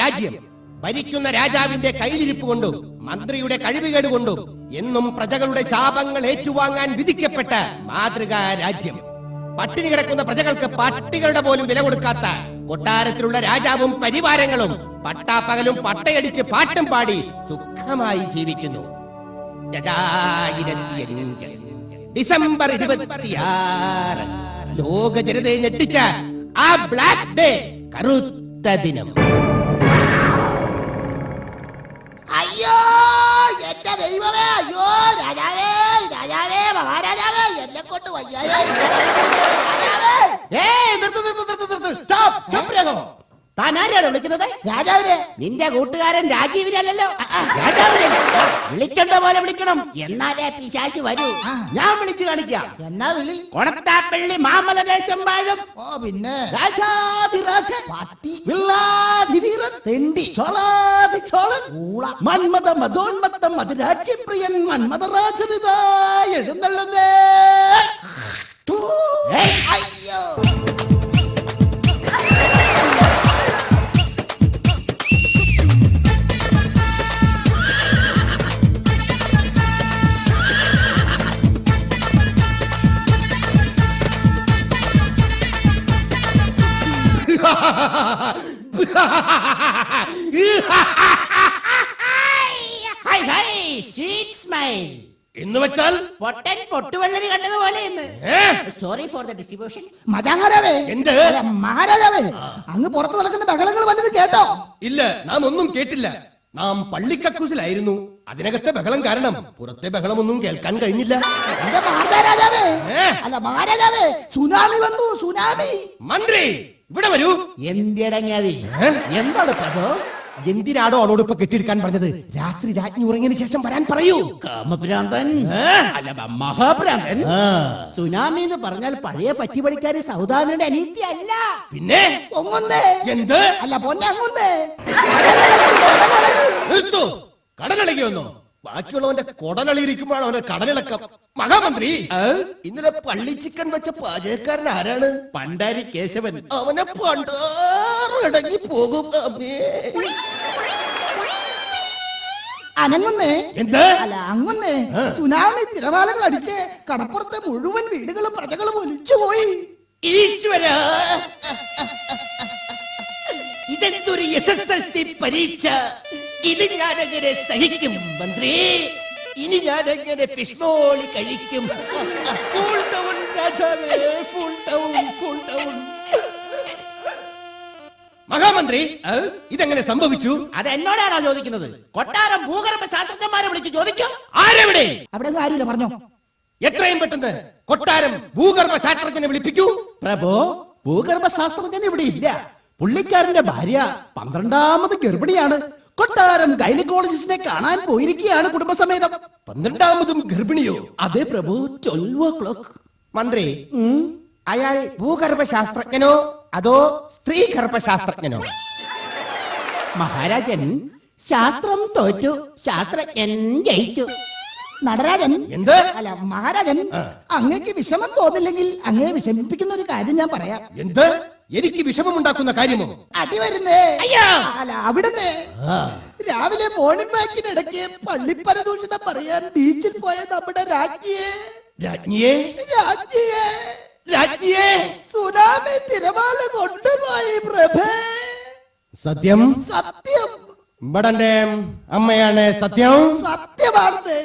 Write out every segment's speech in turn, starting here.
രാജ്യം ഭരിക്കുന്ന രാജാവിന്റെ കയ്യിലിരിപ്പ് കൊണ്ടും മന്ത്രിയുടെ കഴിവുകേട് കൊണ്ടും എന്നും പ്രജകളുടെ ശാപങ്ങൾ ഏറ്റുവാങ്ങാൻ വിധിക്കപ്പെട്ട മാതൃകാ രാജ്യം. പട്ടിണി കിടക്കുന്ന പ്രജകൾക്ക് പട്ടികളുടെ പോലും വില കൊടുക്കാത്ത കൊട്ടാരത്തിലുള്ള രാജാവും പരിവാരങ്ങളും പട്ടാപ്പകലും പട്ടയടിച്ച് പാട്ടും പാടി സുഖമായി ജീവിക്കുന്നു. 2005 ഡിസംബർ 26 ലോക ജനതയെ ഞെട്ടിച്ച ആ ബ്ലാക്ക് ഡേ, കറുത്ത ദിനം. അയ്യോ എന്റെ ദൈവമേ, അയ്യോ രാജാവേ, രാജാവേ, മഹാരാജാവേ, എന്നെ കൊണ്ട് വയ്യാതെ താൻ ആരെയാണ് വിളിക്കുന്നത്? രാജാവിനെ. നിന്റെ കൂട്ടുകാരൻ രാജീവിനല്ലോ. രാജാവിനെ വിളിക്കേണ്ട പോലെ വിളിക്കണം, എന്നാലേ പിശാച് വരൂ. ഞാൻ വിളിച്ചു കാണിക്കാം. എന്നാ വിളി? കൊണത്താപ്പള്ളി മാമലദേശം വാഴും. ഓ പിന്നെ രാജാധിരാജൻ, പട്ടി, വില്ലാധിവീരൻ, തെണ്ടി, ചോളാധി ചോളൻ, ഊള, മന്മത മതോന്മത്തം മധുരാജ്യപ്രിയൻ മന്മതരാജനിതാ എഴുന്നള്ളുന്നേ. അയ്യോ എന്ന് വെച്ചാൽ പൊട്ടൻ പൊട്ടുവെള്ളരി കണ്ടതുപോലെ. Sorry for the distribution. മജാങ്ങാരാവേ, എന്ത് മഹാരാജാവേ, അങ്ങ് പുറത്തു നടക്കുന്ന ബഹളങ്ങൾ വല്ലതും കേട്ടോ? ഇല്ല, നാം ഒന്നും കേട്ടില്ല. നാം പള്ളിക്കക്കൂസിലായിരുന്നു. അതിനകത്തെ ബഹളം കാരണം പുറത്തെ ബഹളമൊന്നും കേൾക്കാൻ കഴിഞ്ഞില്ല. എന്റെ മഹാരാജാവേ, അല്ല മഹാരാജാവേ, സുനാമി വന്നു, സുനാമി. മന്ത്രി ഇവിടെ വരൂ. എന്തിടങ്ങിയാതി? എന്താണ് പ്രഭു? എന്തിനാടോ അവളോട് ഇപ്പൊ കെട്ടിയെടുക്കാൻ പറഞ്ഞത്? രാത്രി രാജ്ഞി ഉറങ്ങിയതിനു ശേഷം വരാൻ പറയൂ. കാമഭ്രാന്തൻ, അല്ല മഹാഭ്രാന്തൻ. സുനാമി എന്ന് പറഞ്ഞാൽ പഴയ പറ്റിപ്പടിക്കാരി സൗദാമിയുടെ അനീതി അല്ല, പിന്നെ പൊങ്ങുന്നേ. എന്ത്? അല്ല പൊന്നങ്ങുന്നേ. നിർത്തു. കടലിളകിയൊന്നോ? ബാക്കിയുള്ളവന്റെ കൊടലളിയിരിക്കുമ്പോഴാണ് അവന്റെ കടലിളക്കം. മഹാമന്ത്രി, ഇന്നലെ പള്ളി ചിക്കൻ വെച്ച പാചകക്കാരൻ ആരാണ്? പണ്ടാരി കേശവൻ. അവനെ പണ്ടറങ്ങി പോകും. അനങ്ങുന്നേ. എന്ത്? അല്ല അങ്ങുന്നേ. സുനാമി തിരമാലകൾ അടിച്ച് കടപ്പുറത്തെ മുഴുവൻ വീടുകളും പ്രജകളും ഒലിച്ചുപോയി. ഈശ്വര, ഇതെന്തൊരു SSLC പരീക്ഷ! ഇത് ഞാനെങ്ങനെ സഹിക്കും മന്ത്രി? ഇനി ഞാനെങ്ങനെ ഫിഷ്മോളി കഴിക്കും? ഫുൾ ഡൗൺ രാജാവേ, full down, full down. Mahamantri, ഇതെങ്ങനെ സംഭവിച്ചു? അത് എന്നോടാണോ ചോദിക്കുന്നത്? കൊട്ടാരം ഭൂഗർഭ ശാസ്ത്രജ്ഞന്മാരെ വിളിച്ച് ചോദിക്കും. ആരെവിടെ? അവിടെ കാര്യമില്ല, പറഞ്ഞോ. എത്രയും പെട്ടെന്ന് കൊട്ടാരം ഭൂഗർഭ ശാസ്ത്രജ്ഞനെ വിളിപ്പിക്കൂ. പ്രഭു, ഭൂഗർഭ ശാസ്ത്രജ്ഞൻ ഇവിടെ ഇല്ല. പുള്ളിക്കാരന്റെ ഭാര്യ 12ാമത് ഗർഭിണിയാണ്. കൊട്ടാരം ഗൈനക്കോളജിസ്റ്റിനെ കാണാൻ പോയിരിക്കുകയാണ് കുടുംബസമേതം. 12ാമതും ഗർഭിണിയോ? അതെ പ്രഭു, 12 o'clock. മന്ത്രി, അയാൾ ഭൂഗർഭ ശാസ്ത്രജ്ഞനോ അതോ സ്ത്രീ ഗർഭശാസ്ത്രജ്ഞനോ? മഹാരാജൻ, ശാസ്ത്രം തോറ്റു, ശാസ്ത്രജ്ഞൻ ജയിച്ചു. നടരാജൻ, എന്ത്? അല്ല മഹാരാജൻ, അങ്ങേക്ക് വിഷമം തോന്നില്ലെങ്കിൽ അങ്ങേ വിഷമിപ്പിക്കുന്ന ഒരു കാര്യം ഞാൻ പറയാം. എന്ത്? എനിക്ക് വിഷമമുണ്ടാക്കുന്ന കാര്യമോ? അടി വരുന്നേ. അയ്യോ! അല്ല അവിടുന്ന് രാവിലെ മോർണിംഗ് വാക്കിനിടയ്ക്ക് പള്ളിപ്പരദൂഷണം പറയാൻ ബീച്ചിൽ പോയ നമ്മുടെ രാജ്ഞിയെ സുനാമി തിരമാല കൊണ്ടുപോയി പ്രഭേ. സത്യം? സത്യം. ബടന്റെ അമ്മയാണ് സത്യം. സത്യമാണെന്ന്.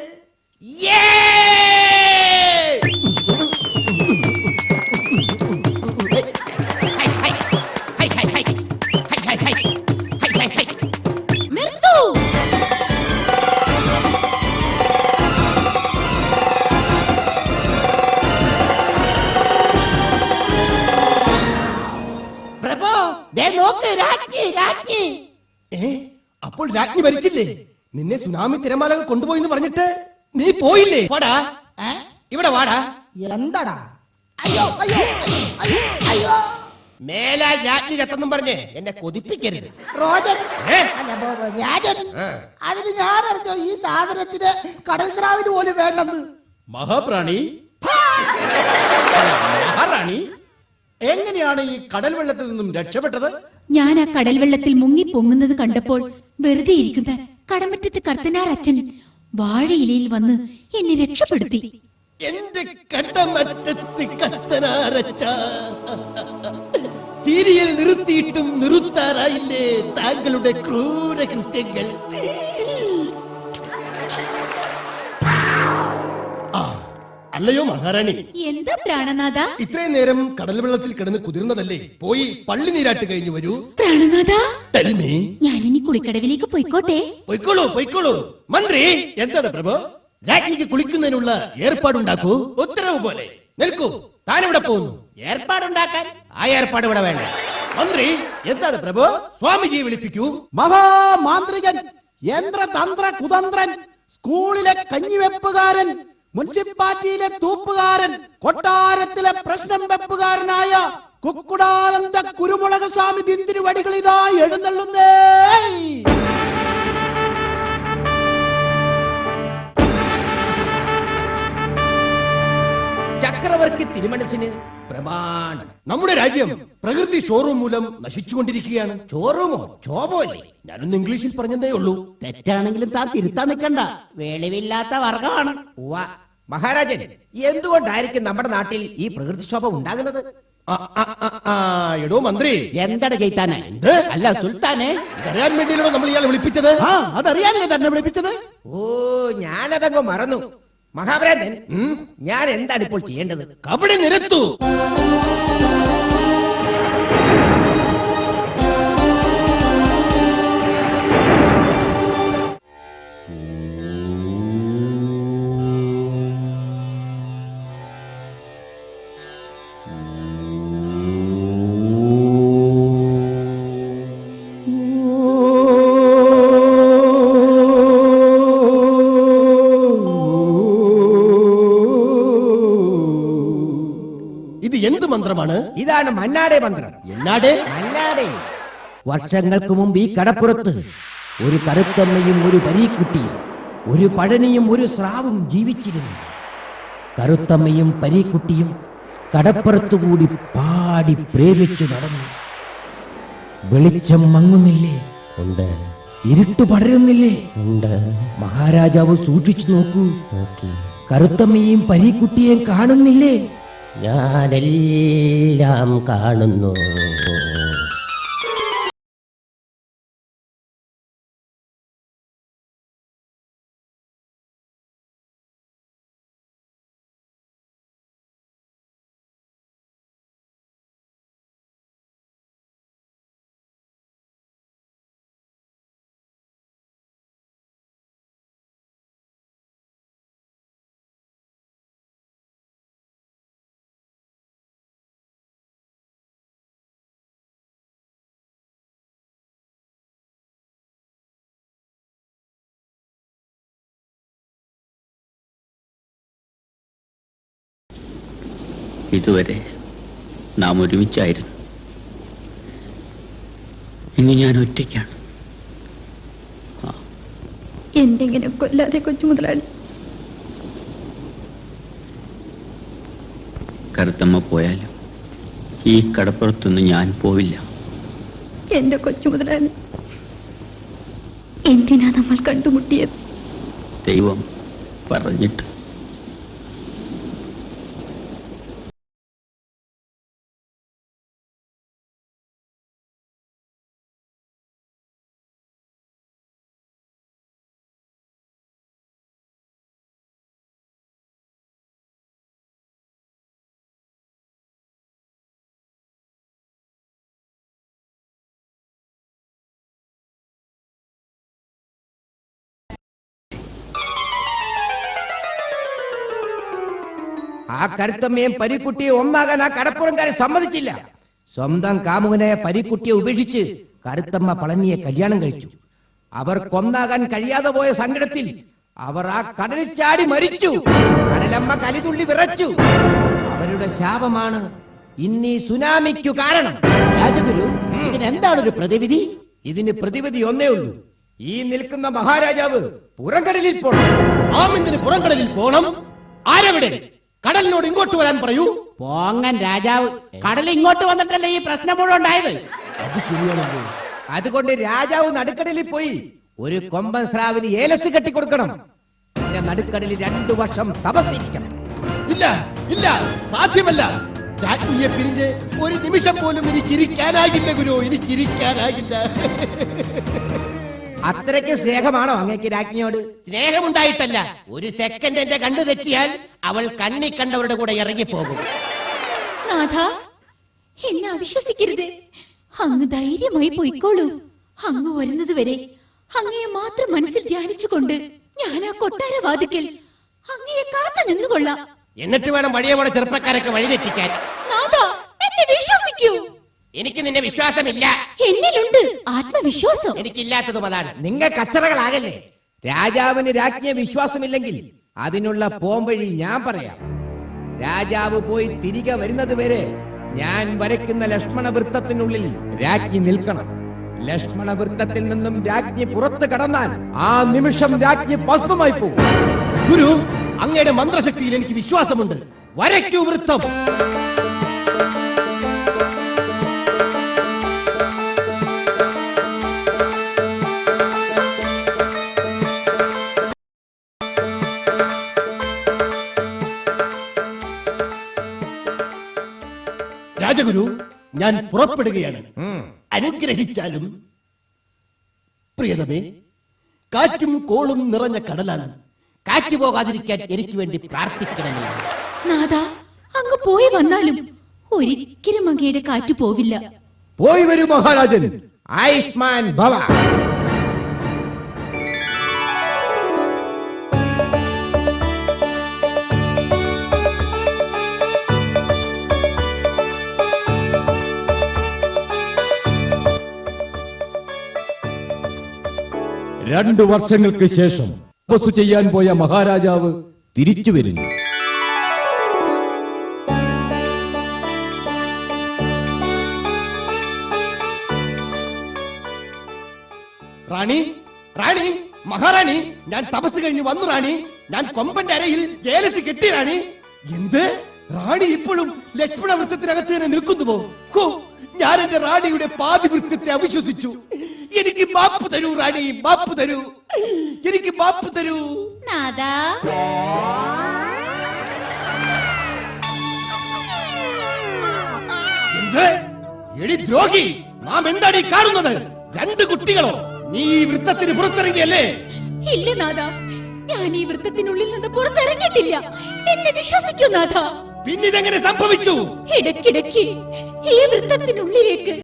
അപ്പോൾ രാജ്ഞി ഭരിച്ചില്ലേ? നിന്നെ സുനാമി തിരമാലകൾ കൊണ്ടുപോയി എന്ന് പറഞ്ഞിട്ട് നീ പോയില്ലേ? വാടാ, ഇവിടെ വാടാ. എന്താടാ? അയ്യോ അയ്യോ അയ്യോ അയ്യോ. മേലാൽ രാജ്ഞി ചത്തെന്നും പറഞ്ഞ് എന്നെ കൊതിപ്പിക്കരുത്. റോജൻ, രാജൻ, അതിന് ഞാൻ അറിഞ്ഞോ ഈ സാധനത്തിന് കടൽ സ്രാവിന് പോലും വേണ്ടെന്ന്? മഹാപ്രാണി, മഹാറാണി, എങ്ങനെയാണ് ഈ കടൽ വെള്ളത്തിൽ നിന്നും രക്ഷപ്പെട്ടത്? ഞാൻ ആ കടൽ വെള്ളത്തിൽ മുങ്ങി പൊങ്ങുന്നത് കണ്ടപ്പോൾ വെറുതെ ഇരിക്കുന്ന കടമറ്റത്ത് കർത്തനാർ അച്ഛൻ വാഴയിലയിൽ വന്ന് എന്നെ രക്ഷപ്പെടുത്തി. എന്റെ കടമറ്റത്ത് കത്തനാരച്ച, സീരിയൽ നിർത്തിയിട്ടും നിർത്താറായില്ലേ താങ്കളുടെ ക്രൂര കൃത്യങ്ങൾ. അല്ലയോ മഹാറാണി, എന്താ പ്രാണനാഥ? ഇത്രയും നേരം കടൽ വെള്ളത്തിൽ കിടന്ന് കുതിർന്നതല്ലേ, പോയി പള്ളി നീരാട്ട് കഴിഞ്ഞു വരൂ. പ്രാണനാഥ, Tell me. ഞാനിനി കുളിക്കടവിലേക്ക് പോയിക്കോട്ടെ? പൊയ്ക്കോളൂ പൊയ്ക്കോളൂ. മന്ത്രി, എന്താണ് പ്രഭു? രാജ്ഞിക്ക് കുളിക്കുന്നതിനുള്ള ഏർപ്പാടുണ്ടാക്കൂ. ഉത്തരവ് പോലെ. നിൽക്കൂ, താനിവിടെ പോകുന്നു. ഏർപ്പാടുണ്ടാക്കാൻ ആ ഏർപ്പാട് ഇവിടെ വേണ്ട. മന്ത്രി, എന്താണ് പ്രഭു? സ്വാമിജിയെ വിളിപ്പിക്കൂ. മഹാമാന്ത്രികൻ, യന്ത്രതന്ത്ര കുതന്ത്രൻ, സ്കൂളിലെ കഞ്ഞിവെപ്പുകാരൻ, മുനിസിപ്പാലിറ്റിയിലെ തൂപ്പുകാരൻ, കൊട്ടാരത്തിലെ പ്രശ്നം വെപ്പുകാരനായ കുക്കുടാനന്ദ കുരുമുളക് സ്വാമി തിരുവടികളിതാ എഴുന്നള്ളുന്നേ. ചക്രവർത്തി തിരുമനസിന് പ്രമാണം. നമ്മുടെ രാജ്യം പ്രകൃതി ഷോറൂം മൂലം നശിച്ചുകൊണ്ടിരിക്കുകയാണ്. ഷോറൂമോ ക്ഷോഭമോ അല്ലേ? ഞാനൊന്ന് ഇംഗ്ലീഷിൽ പറഞ്ഞതേ ഉള്ളൂ. തെറ്റാണെങ്കിലും താൻ തിരുത്താൻ നിൽക്കണ്ട, വെളിവില്ലാത്ത വർഗമാണ്. മഹാരാജൻ, എന്തുകൊണ്ടായിരിക്കും നമ്മുടെ നാട്ടിൽ ഈ പ്രകൃതിക്ഷോഭം ഉണ്ടാകുന്നത്? എടോ മന്ത്രി, എന്താണ് ചെയ്താനെ? അല്ല സുൽത്താനെ, ഇതറിയാൻ വേണ്ടിയല്ലോ നമ്മൾ ഇയാളെ വിളിപ്പിച്ചത്. അതറിയാനല്ലേ തന്നെ വിളിപ്പിച്ചത്? ഓ, ഞാനതങ്ങ് മറന്നു. മഹാഭ്രാന്തൻ, ഞാൻ എന്താണ് ഇപ്പോൾ ചെയ്യേണ്ടത്? കബഡി നിരത്തു. ഇത് എന്ത് മന്ത്രമാണ്? ഇതാണ് മന്നാടെ മന്ത്രം. എന്നാടേ? മന്നാടെ. വർഷങ്ങൾക്ക് മുമ്പ് ഈ കടപ്പുറത്ത് ഒരു കറുത്തമ്മയും ഒരു പരീക്കുട്ടിയും, ഒരു പഴനിയും ഒരു സ്രാവും ജീവിച്ചിരുന്നു. കറുത്തമ്മയും പരീക്കുട്ടിയും കടപ്പുറത്തുകൂടി പാടി പ്രേമിച്ചു നടന്നു. വെളിച്ചം മങ്ങുന്നില്ലേ? ഉണ്ട്. ഇരുട്ട് പടരുന്നില്ലേ? ഉണ്ട്. മഹാരാജാവ് സൂക്ഷിച്ചു നോക്കൂ. കറുത്തമ്മയും പരീക്കുട്ടിയെയും കാണുന്നില്ലേ? ഞാനെല്ലാം കാണുന്നു. ഇതുവരെ നാം ഒരുമിച്ചായിരുന്നു. ഇനി ഞാൻ ഒറ്റയ്ക്കാണ്. എന്തെങ്ങനെ കൊല്ലാതെ കൊച്ചു മുതലാളി. കറുത്തമ്മ പോയാലും ഈ കടപ്പുറത്തൊന്നും ഞാൻ പോവില്ല. എന്റെ കൊച്ചു മുതലാളി, എന്തിനാ നമ്മൾ കണ്ടുമുട്ടിയത്? ദൈവം പറഞ്ഞിട്ട്. ആ കരുത്തമ്മയും പരീക്കുട്ടിയെ ഒന്നാകാൻ ആ കടപ്പുറംകാരെ സമ്മതിച്ചില്ല. സ്വന്തം കാമുകനായ പരീക്കുട്ടിയെ ഉപേക്ഷിച്ച് കരുത്തമ്മ പളനിയെ കല്യാണം കഴിച്ചു. അവർ കൊന്നാകാൻ കഴിയാതെ പോയ സങ്കടത്തിൽ അവർ ആ കടലിൽ ചാടി മരിച്ചു. കടലമ്മ കലിതുള്ളി വിറച്ചു. അവരുടെ ശാപമാണ് ഇന്നീ സുനാമിക്കു കാരണം. രാജഗുരു, ഇതിന് എന്താണ് ഒരു പ്രതിവിധി? ഇതിന് പ്രതിവിധി ഒന്നേ ഉള്ളൂ. ഈ നിൽക്കുന്ന മഹാരാജാവ് പുറംകടലിൽ പോണം. ആമിന്തിന് പുറംകടലിൽ പോണം. ആരെവിടെ? കടലിനോട് ഇങ്ങോട്ട് വരാൻ പറയൂ. പോങ്ങൻ രാജാവ്, കടൽ ഇങ്ങോട്ട് വന്നിട്ടല്ലേ ഈ പ്രശ്നം മുഴുവൻ ഉണ്ടായത്? അത് ശരിയാണല്ലോ. അതുകൊണ്ട് രാജാവ് നടുക്കടലിൽ പോയി ഒരു കൊമ്പൻ സ്രാവിന് ഏലസ് കെട്ടിക്കൊടുക്കണം. പിന്നെ നടുക്കടലിൽ 2 വർഷം തപസ്സിരിക്കണം. ഇല്ല ഇല്ല, സാധ്യമല്ല. രാജ്ഞിയെ പിരിഞ്ഞ് ഒരു നിമിഷം പോലും എനിക്കിരിക്കാനാകില്ല ഗുരു, എനിക്കിരിക്കാനാകില്ല. അത്രയ്ക്ക് സ്നേഹമാണോ അങ്ങേക്ക് രാജ്ഞിയോട്? സ്നേഹമുണ്ടായിട്ടല്ല, ഒരു സെക്കൻഡ് എന്റെ കണ്ണു തെറ്റിയാൽ അവൾ കണ്ണി കണ്ടവരുടെ കൂടെ ഇറങ്ങിപ്പോകും. നാഥ, എന്നെ അവിശ്വസിക്കരുത്. അങ്ങ് ധൈര്യമായി പോയിക്കോളൂ. അങ്ങ് വരുന്നത് വരെ അങ്ങയെ മാത്രം മനസ്സിൽ ധ്യാനിച്ചുകൊണ്ട് ഞാൻ ആ കൊട്ടാരവാതിക്കൽ അങ്ങയെ കാത്തു നിന്നുകൊള്ളാം. എന്നിട്ട് വേണം വഴിയെ പോണ ചെറുപ്പക്കാരൊക്കെ വഴിതെറ്റിക്കാൻ. നാഥ, എന്നെ വിശ്വസിക്കൂ. എനിക്ക് നിന്നെ വിശ്വാസമില്ല. എന്നിലുണ്ട് ആത്മവിശ്വാസം. എനിക്കില്ലാത്തതും അതാണ്. നിങ്ങൾ കച്ചറകളാകല്ലേ. രാജാവിന് രാജ്ഞിയെ വിശ്വാസമില്ലെങ്കിൽ അതിനുള്ള പോംവഴി ഞാൻ പറയാം. രാജാവ് പോയി തിരികെ വരുന്നത് വരെ ഞാൻ വരയ്ക്കുന്ന ലക്ഷ്മണ വൃത്തത്തിനുള്ളിൽ രാജ്ഞി നിൽക്കണം. ലക്ഷ്മണ വൃത്തത്തിൽ നിന്നും രാജ്ഞി പുറത്തു കടന്നാൽ ആ നിമിഷം രാജ്ഞി ഭസ്മമായി പോകും. ഗുരു, അങ്ങയുടെ മന്ത്രശക്തിയിൽ എനിക്ക് വിശ്വാസമുണ്ട്. വരയ്ക്കൂ വൃത്തം. രാജഗുരു, ഞാൻ പുറപ്പെടുകയാണ്. അനുഗ്രഹിച്ചാലും. പ്രിയതമേ, കാറ്റും കോളും നിറഞ്ഞ കടലാണ്. കാറ്റ് പോകാതിരിക്കാൻ എനിക്ക് വേണ്ടി പ്രാർത്ഥിക്കണമേ. നാഥ, അങ്ങ് പോയി വന്നാലും ഒരിക്കലും അങ്ങയുടെ കാറ്റു പോവില്ല. പോയി വരൂ മഹാരാജൻ. ആയുഷ്മാൻ ഭവ. രണ്ടു വർഷങ്ങൾക്ക് ശേഷം തപസ്സു ചെയ്യാൻ പോയ മഹാരാജാവ് തിരിച്ചു വരുന്നു. റാണി, റാണി, മഹാറാണി, ഞാൻ തപസ് കഴിഞ്ഞ് വന്നു റാണി. ഞാൻ കൊമ്പന്റെ അരയിൽ ഏലസ് കെട്ടി റാണി. എന്ത്? റാണി ഇപ്പോഴും ലക്ഷ്മണ വൃത്തത്തിനകത്ത് തന്നെ നിൽക്കുന്നുവോ? ഹോ, ഞാൻ എന്റെ റാണിയുടെ പാതി വൃത്തത്തെ അവിശ്വസിച്ചു. എനിക്ക് മാപ്പ് തരൂ റാണി, മാപ്പ് തരൂ, എനിക്ക് മാപ്പ് തരൂ. നാഥാ, എന്ത്? എടി ദ്രോഹി, നാം എന്താണ് ഈ കാണുന്നത്? 2 കുട്ടികളോ? നീ ഈ വൃത്തത്തിന് പുറത്തിറങ്ങിയല്ലേ? ഇല്ല നാഥ, ഞാൻ ഈ വൃത്തത്തിനുള്ളിൽ നിന്ന് പുറത്തിറങ്ങിയിട്ടില്ല. എന്നെ വിശ്വസിക്കൂ നാഥ. പിന്നിതെങ്ങനെ സംഭവിച്ചു? ഇടയ്ക്കിടയ്ക്ക് ഈ വൃത്തത്തിനുള്ളിലേക്ക്